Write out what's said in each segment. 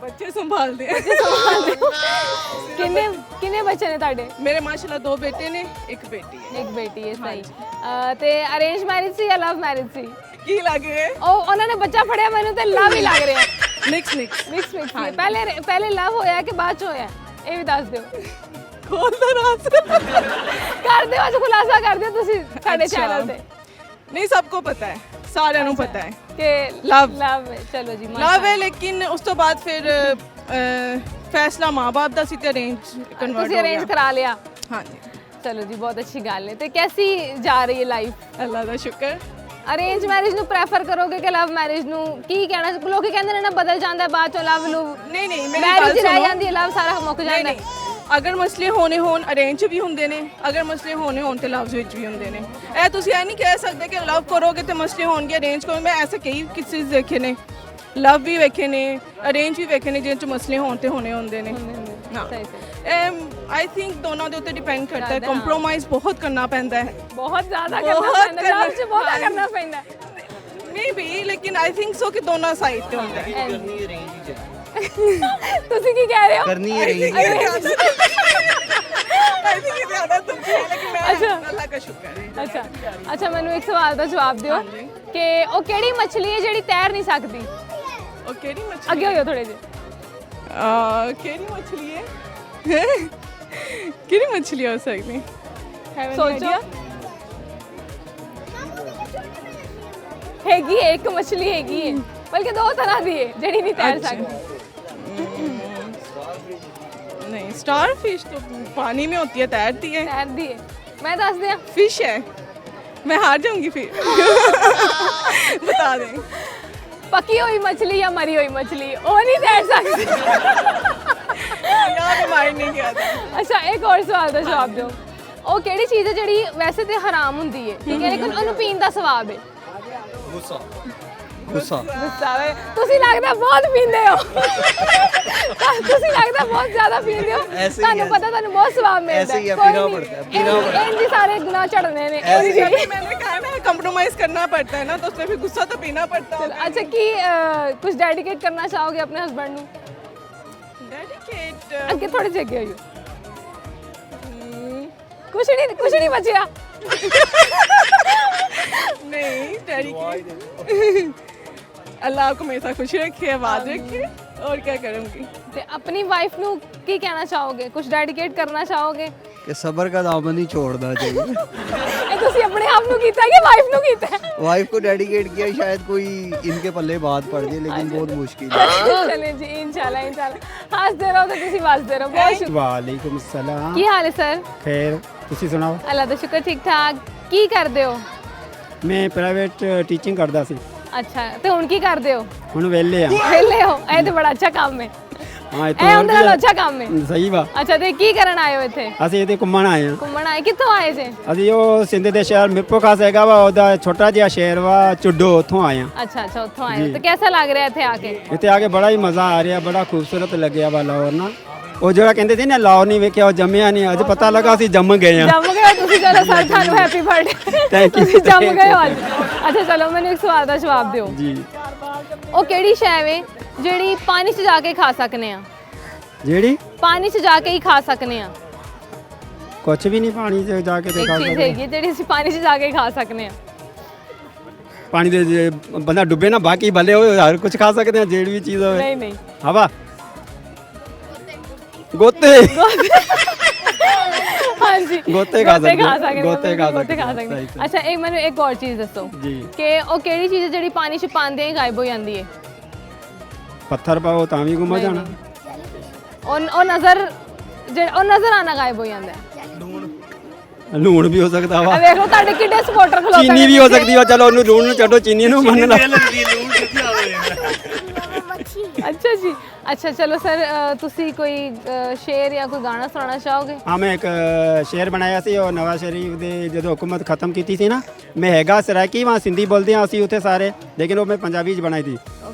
ਬੱਚੇ ਸੰਭਾਲਦੇ ਆ। ਕਿੰਨੇ ਬੱਚੇ ਨੇ ਤੁਹਾਡੇ? ਮੇਰੇ ਮਾਸ਼ਾਅੱਲਾ 2 ਬੇਟੇ ਨੇ, 1 ਬੇਟੀ ਹੈ। ਇੱਕ ਬੇਟੀ ਹੈ, ਸਹੀ। ਤੇ ਅਰੇਂਜ ਮੈਰਿਜ ਸੀ ਜਾਂ ਲਵ ਮੈਰਿਜ ਸੀ? ਕੀ ਲੱਗ ਰਿਹਾ? ਉਹ ਉਹਨਾਂ ਨੇ ਬੱਚਾ ਫੜਿਆ, ਮੈਨੂੰ ਤੇ ਲਵ ਹੀ ਲੱਗ ਰਿਹਾ। ਮਿਕਸ ਪਹਿਲੇ ਲਵ ਹੋਇਆ ਕਿ ਬਾਅਦ ਚ ਹੋਇਆ, ਇਹ ਵੀ ਦੱਸ ਦਿਓ। ਖੋਲ ਦੋ ਰਾਸ ਕਰ ਦਿਓ, ਅੱਜ ਖੁਲਾਸਾ ਕਰ ਦਿਓ ਤੁਸੀਂ ਸਾਡੇ ਚੈਨਲ ਤੇ। ਨਹੀਂ, ਸਭ ਕੋ ਪਤਾ ਹੈ, ਸਾਰਿਆਂ ਨੂੰ ਪਤਾ ਹੈ ਕਿ ਲਵ ਹੈ। ਚਲੋ ਜੀ, ਲਵ ਹੈ, ਲੇਕਿਨ ਉਸ ਤੋਂ ਬਾਅਦ ਫਿਰ ਫੈਸਲਾ ਮਾਂ-ਬਾਪ ਦਾ ਸੀ ਤੇ ਅਰੇਂਜ ਕਨਵਰਟ ਹੋ ਤੁਸੀਂ ਗਿਆ। ਅਰੇਂਜ ਕਰਾ ਲਿਆ? ਹਾਂਜੀ। ਚਲੋ ਜੀ, ਬਹੁਤ ਅੱਛੀ ਗੱਲ ਹੈ। ਤੇ ਕੈਸੀ ਜਾ ਰਹੀ ਹੈ ਲਾਈਫ? ਅੱਲਾ ਦਾ ਸ਼ੁਕਰ। ਅਰੇਂਜ ਮੈਰਿਜ ਨੂੰ ਪ੍ਰੈਫਰ ਕਰੋਗੇ ਕਿ ਲਵ ਮੈਰਿਜ ਨੂੰ? ਕੀ ਕਹਿਣਾ, ਲੋਕੀ ਕਹਿੰਦੇ ਨੇ ਨਾ ਬਦਲ ਜਾਂਦਾ ਬਾਅਦ ਚੋਂ ਲਵ ਲੂ। ਨਹੀਂ, ਮੇਰੀ ਮੈਰਿਜ ਗੱਲ ਰਹਿ ਸੁਣੋ। ਜਾਂਦੀ ਹੈ, ਲਵ ਸਾਰਾ ਮੁੱਕ ਜਾਂਦਾ ਹੈ। ਅਗਰ ਮਸਲੇ ਹੋਣੇ ਹੋਣ ਅਰੇਂਜ ਵੀ ਹੁੰਦੇ ਨੇ, ਅਗਰ ਮਸਲੇ ਹੋਣੇ ਹੋਣ ਤੇ ਲਵ ਵਿੱਚ ਵੀ ਹੁੰਦੇ ਨੇ। ਇਹ ਤੁਸੀਂ ਇਹ ਨਹੀਂ ਕਹਿ ਸਕਦੇ ਕਿ ਲਵ ਕਰੋਗੇ ਤੇ ਮਸਲੇ ਹੋਣਗੇ, ਅਰੇਂਜ ਕਰੋਗੇ। ਮੈਂ ਐਸੇ ਕਈ ਕਿਸਿਸ ਦੇਖੇ ਨੇ, ਲਵ ਵੀ ਵੇਖੇ ਨੇ, ਅਰੇਂਜ ਵੀ ਵੇਖੇ ਨੇ, ਜਿਹਦੇ ਚ ਮਸਲੇ ਹੋਣ ਤੇ ਹੋਣੇ ਹੁੰਦੇ ਨੇ। ਆਈ ਥਿੰਕ ਦੋਨਾਂ ਦੇ ਉੱਤੇ ਡਿਪੈਂਡ ਕਰਦਾ ਹੈ। ਕੰਪਰੋਮਾਈਜ਼ ਬਹੁਤ ਕਰਨਾ ਪੈਂਦਾ ਹੈ, ਬਹੁਤ ਜ਼ਿਆਦਾ ਕਰਨਾ ਪੈਂਦਾ, ਲਵ ਚ ਬਹੁਤ ਕਰਨਾ ਪੈਂਦਾ ਮੇ ਬੀ, ਲੇਕਿਨ ਆਈ ਥਿੰਕ ਸੋ ਕਿ ਦੋਨਾਂ ਸਾਈਡ ਤੇ ਹੁੰਦਾ ਹੈ। ਤੁਸੀਂ ਕੀ ਕਹਿ ਰਹੇ ਹੋ? करनी ही रही ਆਈ ਥਿੰਕ ਇਹ ਜ਼ਿਆਦਾ ਤੁਮਸੇ ਹੈ, ਲੇਕਿਨ ਮੈਂ ਅੱਲਾ ਦਾ ਸ਼ੁਕਰ ਹੈ। ਅੱਛਾ, ਮੈਨੂੰ ਇੱਕ ਸਵਾਲ ਦਾ ਜਵਾਬ ਦਿਓ ਕਿ ਉਹ ਕਿਹੜੀ ਮੱਛਲੀ ਹੈ ਜਿਹੜੀ ਤੈਰ ਨਹੀਂ ਸਕਦੀ? ਉਹ ਕਿਹੜੀ ਮੱਛਲੀ? ਅੱਗੇ ਹੋਇਓ ਥੋੜੇ ਜਿਹੇ। ਕਿਹੜੀ ਮੱਛਲੀ ਹੈ? ਕਿਹੜੀ ਮੱਛਲੀ ਹੋ ਸਕਦੀ? ਸੋਚੋ। ਹੈਗੀ ਹੈ, ਇੱਕ ਮੱਛਲੀ ਹੈਗੀ ਹੈ, ਬਲਕਿ 2 ਤਰ੍ਹਾਂ ਦੀ ਹੈ ਜਿਹੜੀ ਨਹੀਂ ਤੈਰ ਸਕਦੀ। नहीं, स्टार फिश तो पानी में होती है, तैरती है। तैरती है, मैं दस दिया। फिश है, मैं हार जाऊंगी फिर। बता दें। पकी हुई मछली या मरी हुई मछली, वो नहीं तैर सकती। यार माइंड नहीं किया था। अच्छा, एक और सवाल का जवाब दो। ਉਹ ਕਿਹੜੀ ਚੀਜ਼ ਹੈ ਜਿਹੜੀ ਵੈਸੇ ਤੇ ਹਰਾਮ ਹੁੰਦੀ ਹੈ, ਠੀਕ ਹੈ, ਲੇਕਿਨ ਉਹਨੂੰ ਪੀਣ ਦਾ ਸਵਾਬ ਹੈ? गुस्सा ਗੁੱਸਾ ਵੇ। ਤੁਸੀਂ ਲੱਗਦਾ ਬਹੁਤ ਪੀਂਦੇ ਹੋ। ਤੁਸੀਂ ਲੱਗਦਾ ਬਹੁਤ ਜ਼ਿਆਦਾ ਪੀਂਦੇ ਹੋ। ਤੁਹਾਨੂੰ ਪਤਾ, ਤੁਹਾਨੂੰ ਬਹੁਤ ਸਵਾਬ ਮਿਲਦਾ ਹੈ। पीना पड़ता है। ਇੰਜ ਸਾਰੇ ਗੁਨਾਹ ਝੜਨੇ ਨੇ। मैंने कहा ना कंप्रोमाइज करना पड़ता है ना, तो उसमें फिर गुस्सा तो पीना पड़ता है। अच्छा, ਕੀ ਕੁਝ ਡੈਡੀਕੇਟ ਕਰਨਾ ਚਾਹੋਗੇ ਆਪਣੇ ਹਸਬੰਡ ਨੂੰ? डेडिकेट ਅੱਗੇ ਥੋੜੇ ਜਿਹੇ ਅੱਗੇ ਆਇਓ। ਕੁਛ ਨਹੀਂ ਬਚਿਆ। नहीं, डेडिकेट अल्लाह आपको मेरे साथ खुश रखे, आबाद रखे, और क्या करूँगी। ਤੇ ਆਪਣੀ ਵਾਈਫ ਨੂੰ ਕੀ ਕਹਿਣਾ ਚਾਹੋਗੇ? ਕੁਝ ਡੈਡੀਕੇਟ ਕਰਨਾ ਚਾਹੋਗੇ? कि सबर का दामन नहीं छोड़ना चाहिए। ਇਹ ਤੁਸੀਂ ਆਪਣੇ ਆਪ ਨੂੰ ਕੀਤਾ ਕਿ ਵਾਈਫ ਨੂੰ ਕੀਤਾ? वाइफ को डेडिकेट किया, शायद कोई इनके पल्ले बात पड़ जाए, लेकिन बहुत मुश्किल है। ਚਲੇ ਜੀ, ਇਨਸ਼ਾਅੱਲਾ ਹੱਸਦੇ ਰਹੋ ਤੇ ਤੁਸੀਂ ਵੱਸਦੇ ਰਹੋ। ਬਹੁਤ ਸ਼ੁਕਰ। ਵਾਲੇਕੁਮ ਸਲਾਮ। ਕੀ ਹਾਲ ਹੈ ਸਰ? ਖੈਰ, ਤੁਸੀਂ ਸੁਣਾਓ? ਅੱਲਾ ਦਾ ਸ਼ੁਕਰ, ਠੀਕ ਠਾਕ। ਕੀ ਕਰਦੇ ਹੋ? ਮੈਂ ਪ੍ਰਾਈਵੇਟ ਟੀਚਿੰਗ ਕਰਦਾ ਸੀ, ਅੱਛਾ, ਤੇ ਹੁਣ ਕੀ ਕਰਦੇ ਹੋ? ਹੁਣ ਵਿਹਲੇ ਆ। ਵਿਹਲੇ ਹੋ? ਇਹ ਤੇ ਬੜਾ ਅੱਛਾ ਕੰਮ ਹੈ। ਹਾਂ, ਇਹ ਉਹਦੇ ਨਾਲੋਂ ਅੱਛਾ ਕੰਮ ਹੈ। ਸਹੀ ਵਾ। ਅੱਛਾ, ਤੇ ਕੀ ਕਰਨ ਆਏ ਹੋ ਇੱਥੇ? ਅਸੀਂ ਇਹਦੇ ਘੁੰਮਣ ਆਏ ਆ। ਘੁੰਮਣ ਆਏ? ਕਿੱਥੋਂ ਆਏ ਜੇ? ਅਸੀਂ ਉਹ ਸਿੰਧ ਦੇ ਸ਼ਹਿਰ ਮਿਰਪੋ ਖਾਸ ਹੈਗਾ ਵਾ, ਉਹਦਾ ਛੋਟਾ ਜਿਹਾ ਸ਼ਹਿਰ ਵਾ ਚੁੱਡੋ, ਉੱਥੋਂ ਆਏ ਆ। ਅੱਛਾ, ਉੱਥੋਂ ਆਏ ਹੋ। ਤੇ ਕਿਹਦਾ ਲੱਗ ਰਿਹਾ ਇੱਥੇ ਆ ਕੇ? ਇੱਥੇ ਆ ਕੇ ਬੜਾ ਹੀ ਮਜ਼ਾ ਆ ਰਿਹਾ, ਬੜਾ ਖੂਬਸੂਰਤ ਲੱਗਿਆ ਵਾ ਲਾਹੌਰ ਨਾ। ਉਹ ਜਿਹੜਾ ਕਹਿੰਦੇ ਸੀ ਨਾ ਲਾਹੌਰ ਨਹੀਂ ਵੇਖਿਆ ਉਹ ਜੰਮਿਆ ਨਹੀਂ, ਅੱਜ ਪਤਾ ਲੱਗਾ ਅਸੀਂ ਜੰਮ ਗਏ ਆ। ਜੰਮ ਗਏ ਹੋ ਤੁਸੀਂ? ਚਲੋ ਸਰ, ਤੁਹਾਨੂੰ ਹੈਪੀ ਬਰਥਡੇ। Thank you, ਤੁਸੀਂ ਜੰਮ thank ਗਏ ਹੋ you। ਅੱਜ। ਅੱਛਾ, ਚਲੋ ਮੈਨੂੰ ਇੱਕ ਸਵਾਲ ਦਾ ਜਵਾਬ ਦਿਓ। ਜੀ। ਉਹ ਕਿਹੜੀ ਸ਼ੈ ਵੇ ਜਿਹੜੀ ਪਾਣੀ 'ਚ ਜਾ ਕੇ ਖਾ ਸਕਨੇ ਆ? ਜਿਹੜੀ ਪਾਣੀ 'ਚ ਜਾ ਕੇ ਹੀ ਖਾ ਸਕਨੇ ਆ? ਕੁਛ ਵੀ ਨਹੀਂ, ਪਾਣੀ 'ਚ ਜਾ ਕੇ ਤੇ ਇੱਕ ਖਾ ਚੀਜ਼ ਸਕਦੇ। ਹੈਗੀ ਜਿਹੜੀ ਅਸੀਂ ਪਾਣੀ 'ਚ ਜਾ ਕੇ ਖਾ ਸਕਨੇ ਆ। ਪਾਣੀ ਦੇ ਜੇ ਬੰਦਾ ਡੁੱਬੇ ਨਾ, ਬਾਕੀ ਭਲੇ ਹੋਏ ਹਰ ਕੁਝ ਖਾ ਸਕਦੇ ਆ, ਜਿਹੜੀ ਵੀ ਚੀਜ਼ ਹੋਵੇ। ਨਹੀਂ ਹਵਾ, ਗੋਤੇ। ਹਾਂਜੀ, ਗੋਤੇ ਖਾ ਸਕਦੇ। ਗੋਤੇ ਖਾ ਸਕਦੇ। ਅੱਛਾ, ਇਹ ਮੈਨੂੰ ਇੱਕ ਹੋਰ ਚੀਜ਼ ਦੱਸੋ ਜੀ। ਕਿ ਉਹ ਕਿਹੜੀ ਚੀਜ਼ ਹੈ ਜਿਹੜੀ ਪਾਣੀ 'ਚ ਪਾਉਂਦੇ ਹੀ ਗਾਇਬ ਹੋ ਜਾਂਦੀ ਹੈ? ਪੱਥਰ ਪਾਓ ਤਾਂ ਵੀ ਗੁੰਮ ਜਾਣਾ। ਉਹ ਨਜ਼ਰ ਆਣਾ ਗਾਇਬ ਹੋ ਜਾਂਦਾ ਹੈ। ਲੂਣ ਵੀ ਹੋ ਸਕਦਾ ਵਾ। ਆ ਵੇਖ ਲਓ ਤੁਹਾਡੇ ਕਿੱਡੇ ਸਪੋਰਟਰ ਖਲੋਤੇ ਚੀਨੀ ਵੀ ਹੋ ਸਕਦੀ ਵਾ। ਚਲੋ ਉਹਨੂੰ ਲੂਣ ਨੂੰ ਛੱਡੋ, ਚੀਨੀ ਨੂੰ ਮੰਨ ਲਾ। ਅੱਛਾ ਜੀ, ਅੱਛਾ, ਚਲੋ ਸਰ, ਤੁਸੀਂ ਕੋਈ ਸ਼ੇਰ ਜਾਂ ਕੋਈ ਗਾਣਾ ਸੁਣਾਉਣਾ ਚਾਹੋਗੇ? ਹਾਂ, ਮੈਂ ਇੱਕ ਸ਼ੇਰ ਬਣਾਇਆ ਸੀ, ਉਹ ਨਵਾਜ਼ ਸ਼ਰੀਫ ਦੇ ਜਦੋਂ ਹੁਕੂਮਤ ਖਤਮ ਕੀਤੀ ਸੀ ਨਾ, ਮੈਂ ਹੈਗਾ ਸਰਾਇਕੀ, ਵਹਾਂ ਸਿੰਧੀ ਬੋਲਦੇ ਹਾਂ ਅਸੀਂ ਉੱਥੇ ਸਾਰੇ, ਲੇਕਿਨ ਉਹ ਮੈਂ ਪੰਜਾਬੀ 'ਚ ਬਣਾਈ ਸੀ।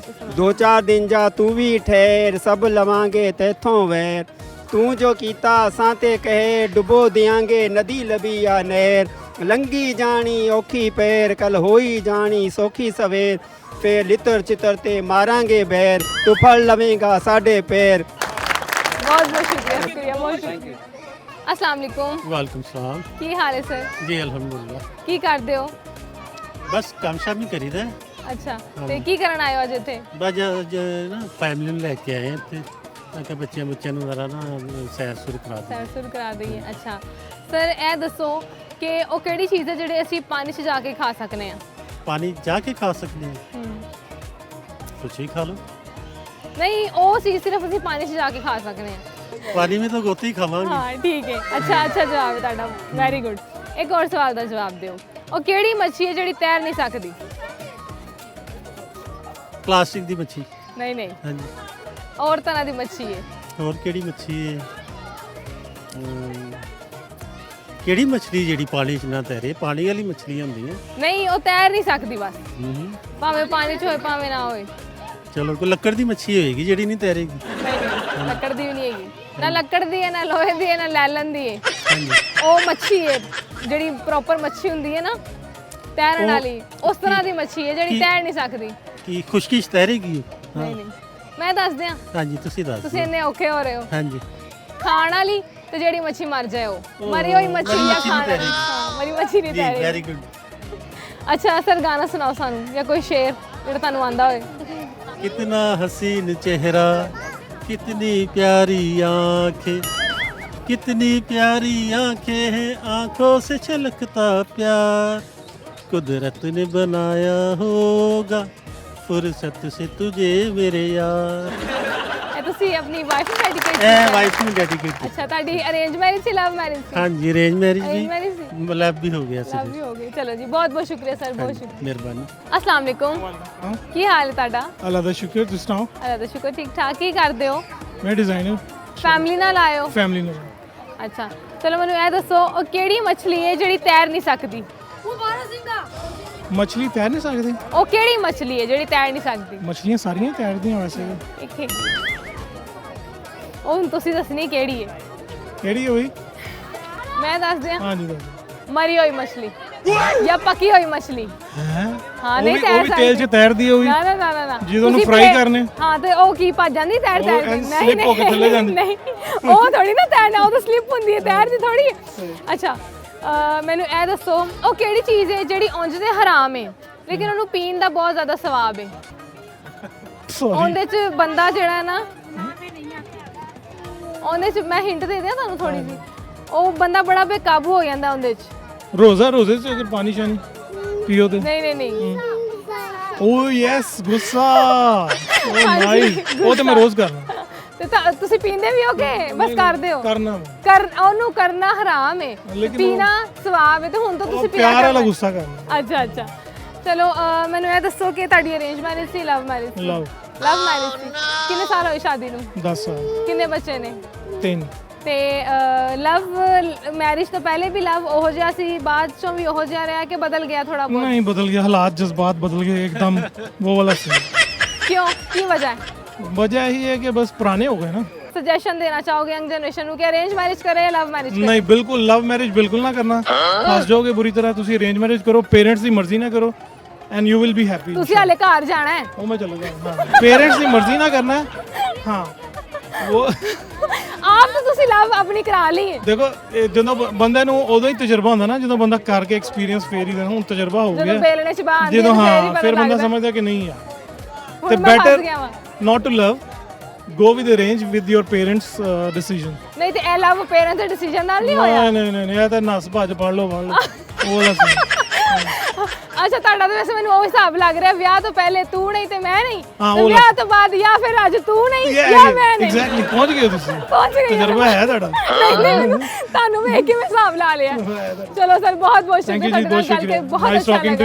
2-4 ਦਿਨ ਜਾ ਤੂੰ ਵੀ ਠਹਿਰ, ਸਭ ਲਵਾਂਗੇ ਤੇਥੋਂ ਵੈਰ, ਤੂੰ ਜੋ ਕੀਤਾ ਅਸਾਂ ਤੇ ਕਹੇ, ਡੁਬੋ ਦਿਆਂਗੇ ਨਦੀ ਲਬੀ ਆ ਨਹਿਰ, ਲੰਗੀ ਜਾਣੀ ਔਖੀ ਪੈਰ, ਕੱਲ ਹੋਈ ਜਾਣੀ ਸੌਖੀ ਸਵੇਰ, ਫੇਰ ਲਿੱਤਰ ਚਿੱਤਰ ਤੇ ਮਾਰਾਂਗੇ ਬੈਰ ਤੂੰ ਫੜ ਲਵੇਂਗਾ ਸਾਡੇ ਪੈਰ। बहुत बहुत शुक्रिया शुक्रिया बहुत शुक्रिया। अस्सलाम वालेकुम। वालेकुम सलाम की हाल है सर? जी अल्हम्दुलिल्लाह की करते हो? बस काम शाम ही करी दा अच्छा ਤੇ ਕੀ ਕਰਨ ਆਏ ਹੋ ਅੱਜ ਇੱਥੇ? बस ना फैमिली ਨੂੰ ਲੈ ਕੇ ਆਏ ਹਾਂ ਤੇ ਮੈਂ ਕਿਹਾ ਬੱਚਿਆਂ ਨੂੰ ਜ਼ਰਾ ਨਾ ਸੈਰ ਸੁਰ ਕਰਾ ਦੇ। ਸੈਰ ਸੁਰ ਕਰਾ ਦਈਏ। ਅੱਛਾ ਸਰ ਇਹ ਦੱਸੋ ਕਿ ਉਹ ਕਿਹੜੀ ਚੀਜ਼ ਹੈ ਜਿਹੜੇ ਅਸੀਂ ਪਾਣੀ 'ਚ ਜਾ ਕੇ ਖਾ ਸਕਨੇ ਆ? ਪਾਣੀ ਜਾ ਕੇ ਖਾ ਸਕਦੇ ਹਾਂ, ਕੁਛ ਹੀ ਖਾ ਲਓ। ਨਹੀਂ ਉਹ ਚੀਜ਼ ਸਿਰਫ ਅਸੀਂ ਪਾਣੀ 'ਚ ਜਾ ਕੇ ਖਾ ਸਕਨੇ ਆ। ਪਾਣੀ ਵਿੱਚ ਤਾਂ ਗੋਤੀ ਖਾਵਾਂਗੇ। ਹਾਂ ਠੀਕ ਹੈ। ਅੱਛਾ ਜਵਾਬ ਹੈ ਤੁਹਾਡਾ, ਵੈਰੀ ਗੁੱਡ। ਇੱਕ ਹੋਰ ਸਵਾਲ ਦਾ ਜਵਾਬ ਦਿਓ, ਉਹ ਕਿਹੜੀ ਮੱਛੀ ਹੈ ਜਿਹੜੀ ਤੈਰ ਨਹੀਂ ਸਕਦੀ? ਪਲਾਸਟਿਕ ਦੀ ਮੱਛੀ। ਨਹੀਂ ਹਾਂਜੀ। ਹੋਰ ਤਰ੍ਹਾਂ ਦੀ ਮੱਛੀ ਹੈ। ਹੋਰ ਕਿਹੜੀ ਮੱਛੀ ਹੈ? ਕਿਹੜੀ ਮੱਛੀ ਜਿਹੜੀ ਪਾਣੀ 'ਚ ਨਾ ਤੈਰੇ? ਪਾਣੀ ਵਾਲੀ ਮੱਛਲੀਆਂ ਹੁੰਦੀਆਂ। ਨਹੀਂ ਉਹ ਤੈਰ ਨਹੀਂ ਸਕਦੀ ਬਸ, ਹੂੰ। ਭਾਵੇਂ ਪਾਣੀ 'ਚ ਹੋਏ ਭਾਵੇਂ ਨਾ ਹੋਏ। ਚਲੋ ਕੋਈ ਲੱਕੜ ਦੀ ਮੱਛੀ ਹੋਏਗੀ ਜਿਹੜੀ ਨਹੀਂ ਤੈਰੇਗੀ। ਨਹੀਂ ਲੱਕੜ ਦੀ ਵੀ ਨਹੀਂ ਹੈਗੀ, ਨਾ ਲੱਕੜ ਦੀ ਹੈ, ਨਾ ਲੋਹੇ ਦੀ ਹੈ, ਨਾ ਲੈਲਨ ਦੀ ਹੈ। ਹਾਂਜੀ। ਉਹ ਮੱਛੀ ਹੈ ਜਿਹੜੀ ਪ੍ਰੋਪਰ ਮੱਛੀ ਹੁੰਦੀ ਹੈ ਨਾ ਤੈਰਨ ਵਾਲੀ, ਉਸ ਤਰ੍ਹਾਂ ਦੀ ਮੱਛੀ ਹੈ ਜਿਹੜੀ ਤੈਰ ਨਹੀਂ ਸਕਦੀ। ਕੀ ਖੁਸ਼ਕੀ 'ਚ ਤੈਰੇਗੀ ਉਹ? ਨਹੀਂ ਮੈਂ ਦੱਸ ਦਿਆਂ, ਹਾਂਜੀ ਤੁਸੀਂ ਦੱਸ ਤੁਸੀਂ ਦਿਓ। ਇੰਨੇ ਔਖੇ ਹੋ ਰਹੇ ਹੋ। ਹਾਂਜੀ। ਖਾਣ ਵਾਲੀ ਤੇ ਜਿਹੜੀ ਮੱਛੀ ਮਰ ਜਾਏ ਉਹ ਮਰੀ ਹੋਈ ਮੱਛੀ ਜਾਂ ਖਾਣ ਵਾਲੀ। ਹਾਂ ਮਰੀ ਮੱਛੀ ਨਹੀਂ ਤੈਰੇਗੀ। Very good. ਅੱਛਾ ਸਰ ਗਾਣਾ ਸੁਣਾਓ ਸਾਨੂੰ ਜਾਂ ਕੋਈ ਸ਼ੇਰ ਜਿਹੜਾ ਤੁਹਾਨੂੰ ਆਂਦਾ ਹੋਏ। कितना हसीन चेहरा, कितनी प्यारी आंखें, कितनी प्यारी आंखें हैं, आंखों से छलकता प्यार, कुदरत ने बनाया होगा फुर्सत से तुझे मेरे यार। ਇਹ ਤੁਸੀਂ ਆਪਣੀ ਵਾਈਫ ਨੂੰ ਡੈਡੀਕੇਟ ए वाइफ ਨੂੰ डेडिकेट। ਅੱਛਾ ਤੁਹਾਡੀ ਅਰੇਂਜ ਮੈਰਿਜ ਸੀ ਲਵ ਮੈਰਿਜ ਸੀ? हाँ जी अरेंज मैरिज अरेंज मैरिज थी? भी मतलब भी हो गया ਲਵ सर। ਵੀ ਹੋ ਗਈ। ਚਲੋ ਜੀ ਬਹੁਤ ਬਹੁਤ ਸ਼ੁਕਰੀਆ ਸਰ, ਬਹੁਤ ਸ਼ੁਕਰੀਆ। मेहरबानी। अस्सलाम वालेकुम। ਕੀ ਹਾਲ ਹੈ ਤੁਹਾਡਾ? अल्लाह का शुक्र तुस सुनाओ। ਅੱਲਾ ਦਾ ਸ਼ੁਕਰ ਠੀਕ ਠਾਕ। ਕੀ ਕਰਦੇ ਹੋ? मैं डिजाइनर ਫੈਮਿਲੀ ਨਾਲ ਆਏ ਹੋ? फैमिली ने ਅੱਛਾ ਚਲੋ ਮੈਨੂੰ ਇਹ ਦੱਸੋ ਉਹ ਕਿਹੜੀ ਮੱਛਲੀ ਹੈ ਜਿਹੜੀ ਤੈਰ ਨਹੀਂ ਸਕਦੀ? मछली तैर नहीं सकती। ਉਹ ਕਿਹੜੀ ਮੱਛਲੀ ਹੈ ਜਿਹੜੀ ਤੈਰ ਨਹੀਂ ਸਕਦੀ? मछलियाँ सारियां तैरती हैं वैसे। ਇੱਕ ਉਹ ਹੁਣ ਤੁਸੀਂ ਦੱਸਣੀ ਕਿਹੜੀ ਹੈ। केड़ी हुई? ਮੈਂ ਦੱਸ ਦਿਆਂ, हाँ जी दस। ਮਰੀ ਹੋਈ ਮੱਛਲੀ ਜਾਂ ਪੱਕੀ ਹੋਈ ਮੱਛਲੀ। हैं ਹਾਂ वो ਨਹੀਂ भी ਤੈਰ तेल च ਸਕਦੀ। तैरती है हुई। ਨਾ ਨਾ ਨਾ ਨਾ ਨਾ ਜਦੋਂ ਉਹਨੂੰ ਤੁਸੀਂ fry ਫੇ- ਕਰਨੇ। ਹਾਂ ਤੇ ਉਹ ਕੀ ਭੱਜ ਜਾਂਦੀ ਤੈਰ ਉਹ ਤੈਰ ਕੇ? ਐਂ ਨਹੀਂ slip ਹੋ ਕੇ ਥੱਲੇ ਜਾਂਦੀ। ਨਹੀਂ ਉਹ ਥੋੜੀ ਨਾ ਤੈਰਨਾ, ਉਹ ਤਾਂ ਸਲਿੱਪ ਹੁੰਦੀ ਹੈ, ਤੈਰਦੀ ਥੋੜੀ ਹੈ। ਅੱਛਾ ਮੈਨੂੰ ਇਹ ਦੱਸੋ ਉਹ ਕਿਹੜੀ ਚੀਜ਼ ਹੈ ਜਿਹੜੀ ਉਂਝ ਤੇ ਹਰਾਮ ਹੈ ਲੇਕਿਨ ਉਹਨੂੰ ਪੀਣ ਦਾ ਬਹੁਤ ਜ਼ਿਆਦਾ ਸਵਾਬ ਹੈ? Sorry। ਉਹਦੇ ਚ ਬੰਦਾ ਜਿਹੜਾ ਨਾ ਉਹਦੇ ਚ ਮੈਂ ਹਿੰਟ ਦੇ ਦਿਆਂ ਤੁਹਾਨੂੰ ਥੋੜੀ ਜੀ, ਉਹ ਬੰਦਾ ਬੜਾ ਬੇਕਾਬੂ ਹੋ ਜਾਂਦਾ ਉਹਦੇ ਚ। रोजा रोजे से अगर पानी शानी पियो तो। ਨਹੀਂ ਨਹੀਂ ओ यस गुस्सा। ओ नाइस। वो तो मैं रोज करना। ਤੇ ਤੁਸੀਂ ਪੀਂਦੇ ਵੀ ਹੋਗੇ ਬਸ ਕਰਦੇ ਹੋ? करना ਉਹਨੂੰ ਕਰਨਾ ਹਰਾਮ ਹੈ, ਲੇਕਿਨ ਪੀਣਾ ਸਵਾਬ ਹੈ, ਤੇ ਹੁਣ ਤਾਂ ਤੁਸੀਂ प्यार वाला ਕਰਨਾ। गुस्सा करना। ਅੱਛਾ ਚਲੋ ਮੈਨੂੰ ਇਹ ਦੱਸੋ ਕਿ ਤੁਹਾਡੀ ਅਰੇਂਜ ਮੈਰਿਜ ਸੀ ਲਵ ਮੈਰਿਜ ਸੀ? लव ਲਵ ਮੈਰਿਜ ਸੀ। ਕਿੰਨੇ ਸਾਲ ਹੋਏ ਸ਼ਾਦੀ ਨੂੰ? 10 साल ਕਿੰਨੇ ਬੱਚੇ ਨੇ? 3। ਤੇ ਲਵ ਮੈਰਿਜ ਤੋਂ ਪਹਿਲੇ ਵੀ ਲਵ ਉਹੋ ਜਿਹਾ ਸੀ, ਬਾਅਦ ਚੋਂ ਵੀ ਉਹੋ ਜਿਹਾ ਰਿਹਾ ਕਿ ਬਦਲ ਗਿਆ ਥੋੜਾ ਬਹੁਤ? नहीं बदल गया, हालात जज्बात बदल गए एकदम वो वाला सीन। ਕਿਉਂ ਕੀ ਵਜ੍ਹਾ ਹੈ? वजह यही है कि बस पुराने हो गए ना। ਸੁਜੈਸ਼ਨ ਦੇਣਾ ਚਾਹੋਗੇ ਯੰਗ ਜਨਰੇਸ਼ਨ ਨੂੰ ਕਿ ਅਰੇਂਜ ਮੈਰਿਜ ਕਰੇ ਜਾਂ ਲਵ ਮੈਰਿਜ ਕਰੇ? नहीं बिल्कुल लव मैरिज बिल्कुल ना करना, फस जाओगे बुरी तरह। तुसी अरेंज मैरिज करो, पेरेंट्स की मर्जी ना करो and you will be happy. ਤੁਸੀਂ ਹਾਲੇ ਘਰ ਜਾਣਾ ਹੈ? वो मैं चला जाऊंगा। पेरेंट्स की मर्जी ना करना है। हाँ वो ਆਪ ਤਾਂ ਤੁਸੀਂ ਲਵ ਆਪਣੀ ਕਰਾ ਲਈ ਹੈ। देखो ਜਦੋਂ ਬੰਦੇ ਨੂੰ ਉਦੋਂ ਹੀ ਤਜਰਬਾ ਹੁੰਦਾ ਨਾ ਜਦੋਂ ਬੰਦਾ ਕਰਕੇ ਐਕਸਪੀਰੀਅੰਸ ਫੇਰ ਹੀ ਦੇਣਾ। ਹੁਣ ਤਜਰਬਾ ਹੋ ਜਦੋਂ ਗਿਆ, ਬੇਲਣੇ ਚ ਬਾਹਰ ਜਦੋਂ ਹਾਂ ਫਿਰ ਬੰਦਾ ਸਮਝਦਾ ਕਿ ਨਹੀਂ ਯਾਰ। ਤੇ better not to love, go with the range with your parents decision। ਨਹੀਂ ਤੇ ਇਹ ਲਵ ਪੇਰੈਂਟਸ ਦੇ ਡਿਸੀਜਨ ਨਾਲ ਨਹੀਂ ਹੋਇਆ? ਨਹੀਂ ਇਹ ਤਾਂ ਨਸ ਭੱਜ ਪੜ ਲਓ ਉਹ ਦਾ ਅੱਛਾ ਤੁਹਾਡਾ ਤਾਂ ਵੈਸੇ ਮੈਨੂੰ ਉਹ ਹਿਸਾਬ ਲੱਗ ਰਿਹਾ ਵਿਆਹ ਤੋਂ ਪਹਿਲੇ ਤੂੰ ਨਹੀਂ ਤੇ ਮੈਂ ਨਹੀਂ, ਹਾਂ, ਤੇ ਉਹ ਵਿਆਹ ਤੋਂ ਬਾਅਦ ਜਾਂ ਫਿਰ ਅੱਜ ਤੂੰ ਨਹੀਂ ਜਾਂ ਮੈਂ ਨਹੀਂ। ਐਗਜ਼ੈਕਟਲੀ ਪਹੁੰਚ ਗਏ ਤੁਸੀਂ। ਪਹੁੰਚ ਗਈ ਤਜਰਬਾ ਹੈ ਤੁਹਾਡਾ। ਨਹੀਂ ਤੁਹਾਨੂੰ ਵੇਖ ਕੇ ਮੈਂ ਹਿਸਾਬ ਲਾ ਲਿਆ। ਚਲੋ ਸਰ ਬਹੁਤ ਬਹੁਤ ਸ਼ੁਕਰੀਆ ਥੈਂਕ ਯੂ ਜੀ, ਤੁਹਾਡੇ ਨਾਲ ਬਹੁਤ ਗੱਲ ਕਰਕੇ ਸ਼ੁਕਰੀਆ। ਬਹੁਤ ਨਾਈਸ ਅੱਛਾ ਟਾਕਿੰਗ ਲੱਗਾ।